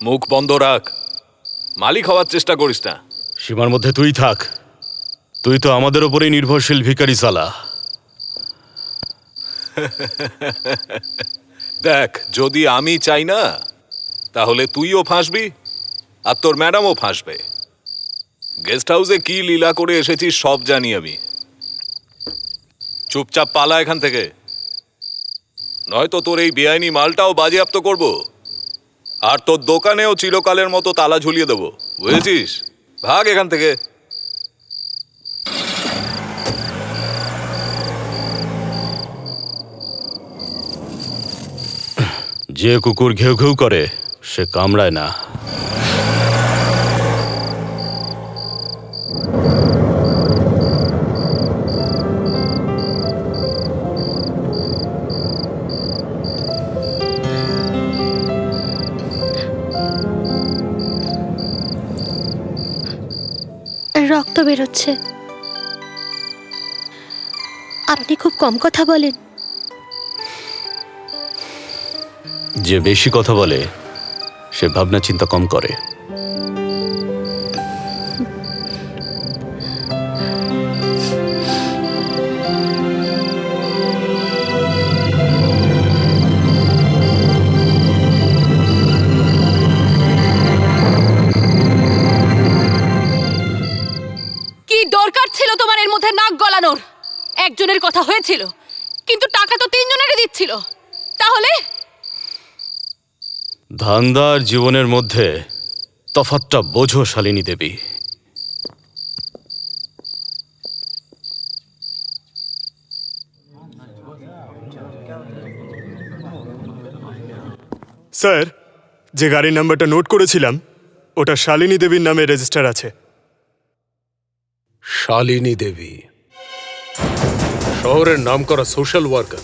মুখ বন্ধ রাখ, মালিক হওয়ার চেষ্টা করিস না। সীমার মধ্যে তুই থাক, তুই তো আমাদের ওপরেই নির্ভরশীল ভিখারি সালা। দেখ, যদি আমি চাই না তাহলে তুইও ফাঁসবি আর তোর ম্যাডামও ফাঁসবে। গেস্ট হাউসে কি লীলা করে এসেছিস সব জানি আমি। চুপচাপ পালা এখান থেকে, নয়তো তোর এই বেআইনি মালটাও বাজেয়াপ্ত করব আর তোর দোকানেও চিরকালের মতো তালা ঝুলিয়ে দেবো, বুঝেছিস? ভাগ এখান থেকে। যে কুকুর ঘেউ ঘেউ করে সে কামড়ায় না। রক্ত বেরোচ্ছে। আপনি খুব কম কথা বলেন। যে বেশি কথা বলে সে ভাবনা চিন্তা কম করে। কি দরকার ছিল তোমার এর মধ্যে নাক গলানোর? একজনের কথা হয়েছিল, কিন্তু টাকা তো তিনজনেরই দিচ্ছিল। তাহলে ধান্দা আর জীবনের মধ্যে তফাৎটা বোঝো শালিনী দেবী। স্যার, যে গাড়ির নাম্বারটা নোট করেছিলাম ওটা শালিনী দেবীর নামে রেজিস্টার আছে। শালিনী দেবী শহরের নামকরা সোশ্যাল ওয়ার্কার,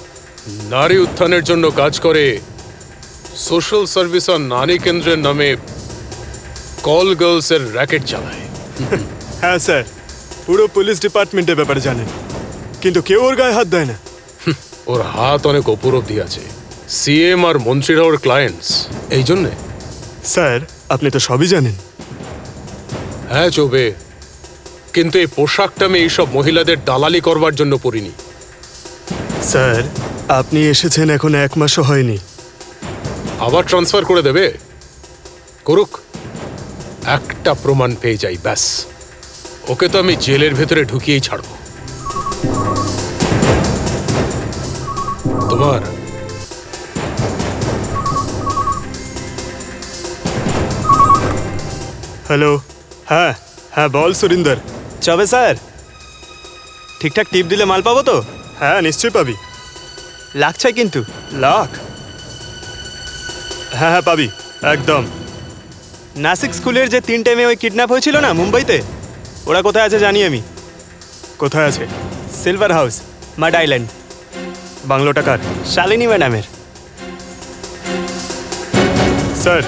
নারী উত্থানের জন্য কাজ করে। সোশ্যাল সার্ভিস আর নারী কেন্দ্রের নামে কল গার্লসের র্যাকেট চালায়। হ্যাঁ স্যার, পুরো পুলিশ ডিপার্টমেন্টের ব্যাপারে জানেন, কিন্তু কেউ ওর গায়ে হাত দেয় না। ওর হাত অনেক ওপর অব্দি আছে। সিএম আর মন্ত্রীরা ওর ক্লায়েন্টস, এই জন্যে। স্যার, আপনি তো সবই জানেন। হ্যাঁ চোবে, কিন্তু এই পোশাকটা আমি এইসব মহিলাদের দালালি করবার জন্য পরিনি। স্যার, আপনি এসেছেন এখন 1 মাসও হয়নি। আবার ট্রান্সফার করে দেবে? করুক, একটা প্রমাণ পেয়ে যাই ব্যাস। ওকে তো আমি জেলের ভেতরে ঢুকিয়েই ছাড়ব। তোমার হ্যালো। হ্যাঁ হ্যাঁ, বল সুরিন্দর। চবে স্যার, ঠিকঠাক টিপ দিলে মাল পাবো তো? হ্যাঁ নিশ্চয়ই পাবি। লাখ চাই কিন্তু। লাখ? হ্যাঁ হ্যাঁ পাবি, একদম। নাসিক স্কুলের যে 3 টাইমে ওই কিডন্যাপ হয়েছিল না মুম্বাইতে, ওরা কোথায় আছে জানি আমি। কোথায় আছে? Silver house, মাড island. বাংলোটা কার? শালিনী ম্যাডামের। Sir,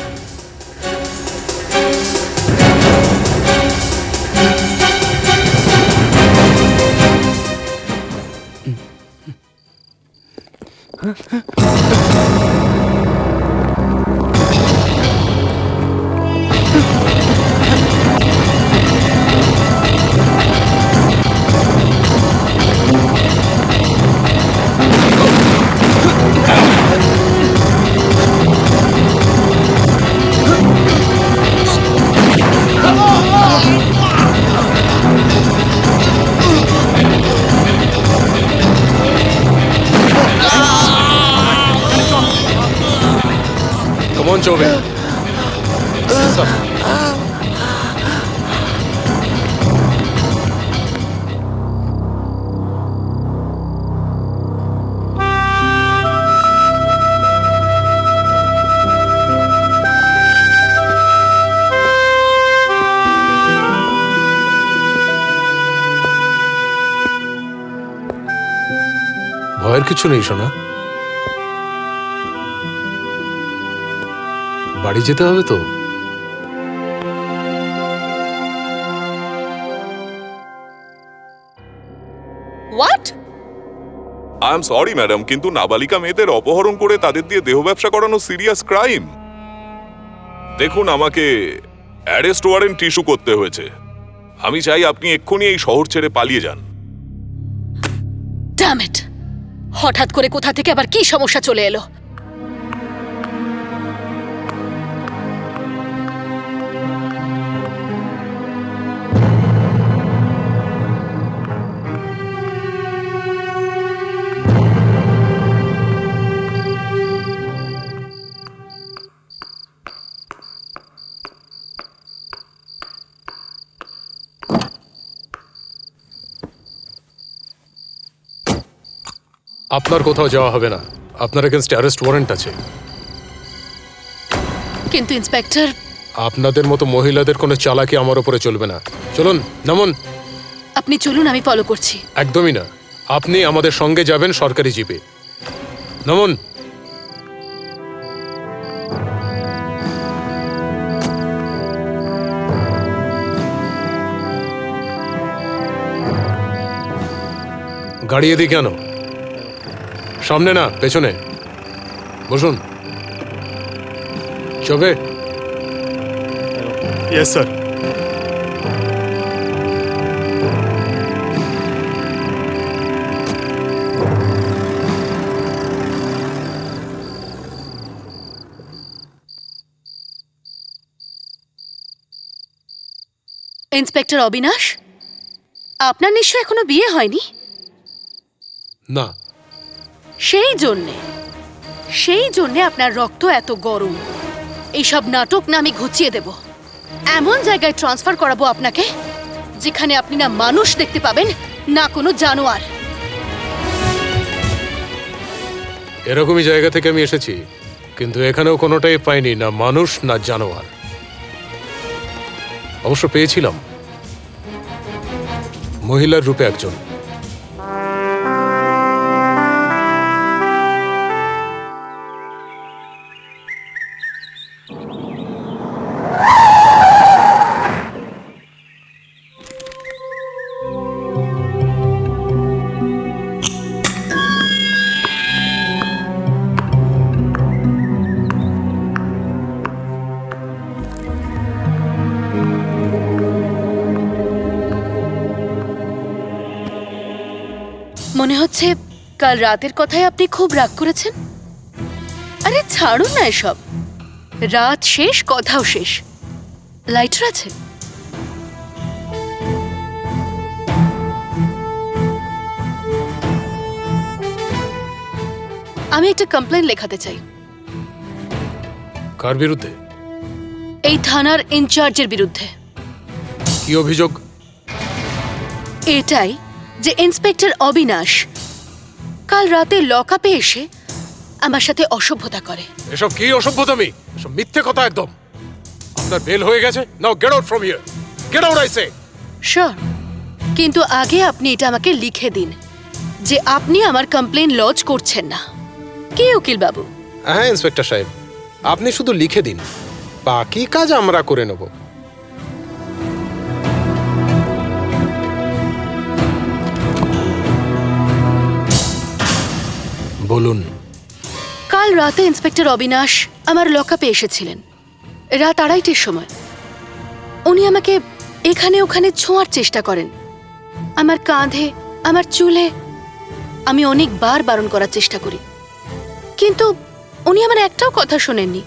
common চোবে। ভয়ের কিছু নেই সোনা, বাড়ি যেতে হবে তো। What? I am sorry madam, কিন্তু নাবালিকা মেয়েদের অপহরণ করে তাদের দিয়ে দেহ ব্যবসা করানো সিরিয়াস ক্রাইম। দেখুন, আমাকে অ্যারেস্ট ওয়ারেন্ট ইস্যু করতে হয়েছে। আমি চাই আপনি এক্ষুনি এই শহর ছেড়ে পালিয়ে যান। Damn it! হঠাৎ করে কোথা থেকে আবার কি সমস্যা চলে এলো? আপনার কোথাও যাওয়া হবে না। আপনার এগেনস্ট অ্যারেস্ট ওয়ারেন্ট আছে। কিন্তু ইন্সপেক্টর, আপনাদের মতো মহিলাদের কোনো চালাকি আমার উপরে চলবে না। চলুন, নামুন। আপনি চলুন, আমি ফলো করছি। একদমই না। আপনি আমাদের সঙ্গে যাবেন সরকারি জিপে। নামুন। গাড়ি এদিকে কেন? সামনে না, পেছনে বসুন। চবে। Yes sir. ইন্সপেক্টর অবিনাশ, আপনার নিশ্চয় এখনো বিয়ে হয়নি? না, সেই জন্যে আপনার রক্ত এত গরম। এইসব নাটক না আমি ঘুচিয়ে দেব। এমন জায়গায় ট্রান্সফার করাবো আপনাকে যেখানে আপনি না মানুষ দেখতে পাবেন, না কোনো জানোয়ার। এরকমই জায়গা থেকে আমি এসেছি, কিন্তু এখানেও কোনোটাই পাইনি, না মানুষ না জানোয়ার। অবশ্য পেয়েছিলাম মহিলার রূপে একজন। মনে হচ্ছে কাল রাতের কথায় আপনি খুব রাগ করেছেন। আরে ছাড়ুন না এসব। রাত শেষ, কথাও শেষ। লাইটার আছে? আমি একটা কমপ্লেন লেখাতে চাই। কার বিরুদ্ধে? এই থানার ইনচার্জের বিরুদ্ধে। কি অভিযোগ? এটাই যে ইন্সপেক্টর অবিনাশ কাল রাতে লকআপে এসে আমার সাথে অসভ্যতা করে। এসব কি অসভ্যতামি? এসব মিথ্যে কথা একদম। আপনার বেল হয়ে গেছে। নাও get out from here. Get out I say. Sure, কিন্তু আগে আপনি এটা আমাকে লিখে দিন যে আপনি আমার কমপ্লেন লজ করছেন না। কি উকিল বাবু? হ্যাঁ ইন্সপেক্টর সাহেব, আপনি শুধু লিখে দিন, বাকি কাজ আমরা করে নেব। বলুন। কাল রাতে ইন্সপেক্টর অবিনাশ আমার লকআপে এসেছিলেন রাত 2:30টার সময়। উনি আমাকে এখানে ওখানে ছোঁয়ার চেষ্টা করেন, আমার কাঁধে, আমার চুলে। আমি অনেকবার বারণ করার চেষ্টা করি, কিন্তু উনি আমার একটাও কথা শোনেননি।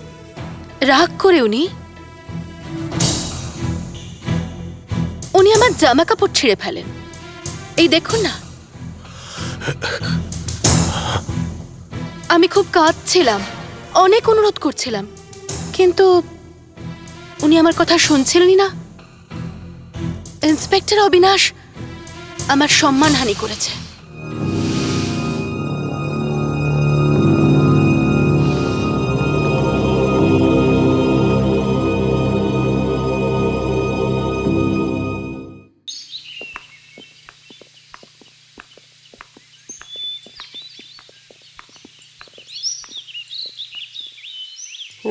রাগ করে উনি আমার জামা কাপড় ছিঁড়ে ফেলেন। এই দেখুন না। আমি খুব কাঁদছিলাম, অনেক অনুরোধ করছিলাম, কিন্তু উনি আমার কথা শুনছিলেনই না। ইন্সপেক্টর অবিনাশ আমার সম্মানহানি করেছে।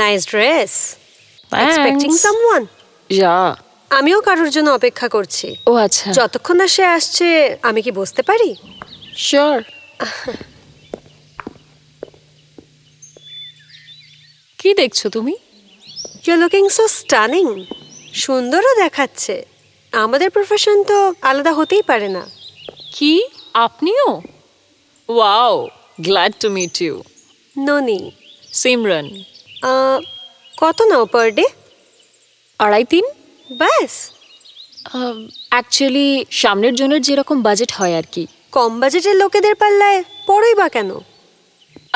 Nice dress. Thanks. Expecting someone? যা। আমিও কারোর জন্য অপেক্ষা করছি। ও আচ্ছা, যতক্ষণ না সে আসছে আমি কি বসতে পারি? শিওর। কি দেখছো তুমি? You looking so stunning. সুন্দরও দেখাচ্ছে। আমাদের প্রফেশন তো আলাদা হতেই পারে না। কি আপনিও? Wow, glad to meet you. Noni, Simran. কত নাও পার ডে? 2.5-3। ব্যাস? অ্যাকচুয়ালি সামনের জনের যেরকম বাজেট হয় আর কি। কম বাজেটের লোকেদের পাল্লায় পড়োই বা কেন?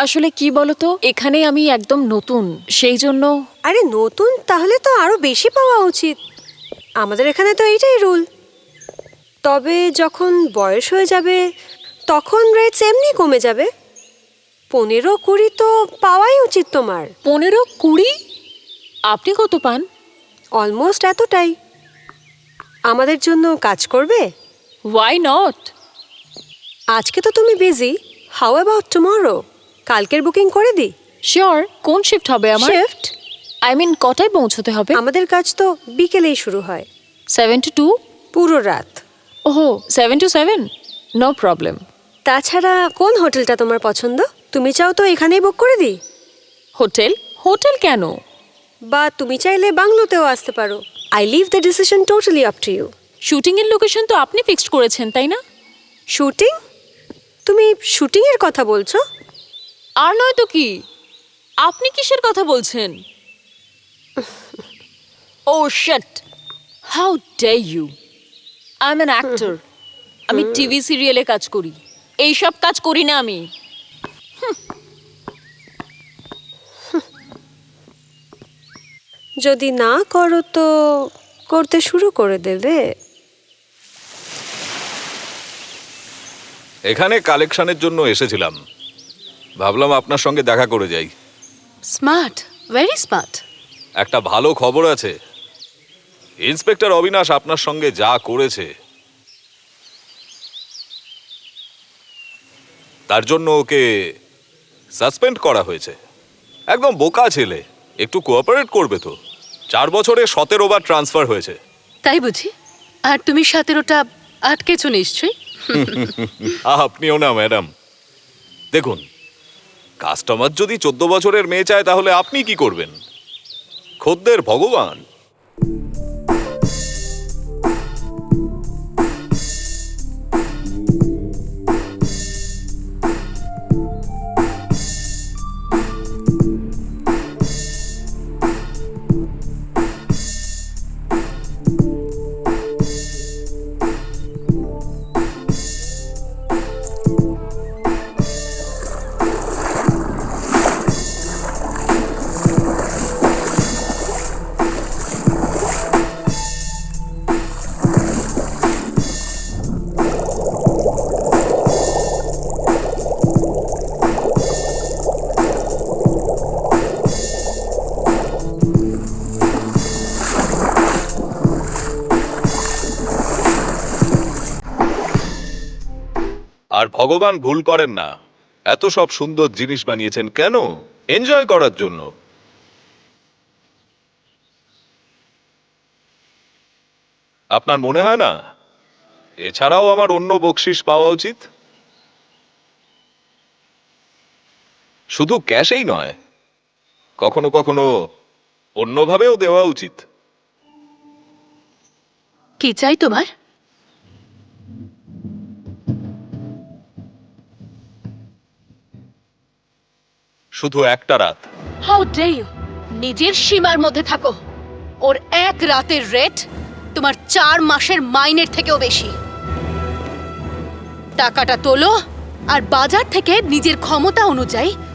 আসলে কি বলতো, এখানে আমি একদম নতুন, সেই জন্য। আরে নতুন তাহলে তো আরো বেশি পাওয়া উচিত। আমাদের এখানে তো এইটাই রুল। তবে যখন বয়স হয়ে যাবে তখন রেটস এমনি কমে যাবে। 15-20 তো পাওয়াই উচিত তোমার। 15-20? আপনি কত পান? অলমোস্ট এতটাই। আমাদের জন্য কাজ করবে? Why not? আজকে তো তুমি বিজি, হাউ অ্যাবাউট টুমরো? কালকের বুকিং করে দিই। শিওর। কোন শিফট হবে আমার? শিফট? আই মিন কটায় পৌঁছতে হবে? আমাদের কাজ তো বিকেলেই শুরু হয়। 7 to 2? পুরো রাত। ওহো, 7 to 7? No problem. তাছাড়া কোন হোটেলটা তোমার পছন্দ? তুমি চাও তো এখানেই বুক করে দিই। হোটেল? হোটেল কেন? বা তুমি চাইলে বাংলোতেও আসতে পারো। I leave the decision totally up to you. Shooting এর লোকেশন তো আপনি ফিক্সড করেছেন, তাই না? শুটিং? তুমি শুটিং এর কথা বলছো? আর নয় তো কি, আপনি কিসের কথা বলছেন? Oh shit, how dare you! I am an actor. আমি টিভি সিরিয়ালে কাজ করি, এইসব কাজ করি না আমি। যদি না করো তো করতে শুরু করে দেবে। এখানে কালেকশনের জন্য এসেছিলাম, ভাবলাম আপনার সঙ্গে দেখা করে যাই। Smart, very smart. একটা ভালো খবর আছে, ইন্সপেক্টর অবিনাশ আপনার সঙ্গে যা করেছে তার জন্য ওকে সাসপেন্ড করা হয়েছে। একদম বোকা ছেলে, একটু কোঅপারেট করবে তো। 4 বছরে 17 বার ট্রান্সফার হয়েছে। তাই বুঝি? আর তুমি 17টা আটকেছো নিশ্চয়ই। আপনিও না ম্যাডাম। দেখুন, কাস্টমার যদি 14 বছরের মেয়ে চায় তাহলে আপনি কি করবেন? খদ্দের ভগবান। আর ভগবান ভুল করেন না, এত সব সুন্দর জিনিস বানিয়েছেন কেন? এনজয় করার জন্য। আপনার মনে হয় না এছাড়াও আমার অন্য বকশিশ পাওয়া উচিত? শুধু ক্যাশেই নয়, কখনো কখনো অন্যভাবেও দেওয়া উচিত। কি চাই তোমার? শুধু একটা রাত। How dare you! নিজের সীমার মধ্যে থাকো। ওর এক রাতের রেট তোমার 4 মাসের মাইনের থেকেও বেশি। টাকাটা তোলো আর বাজার থেকে নিজের ক্ষমতা অনুযায়ী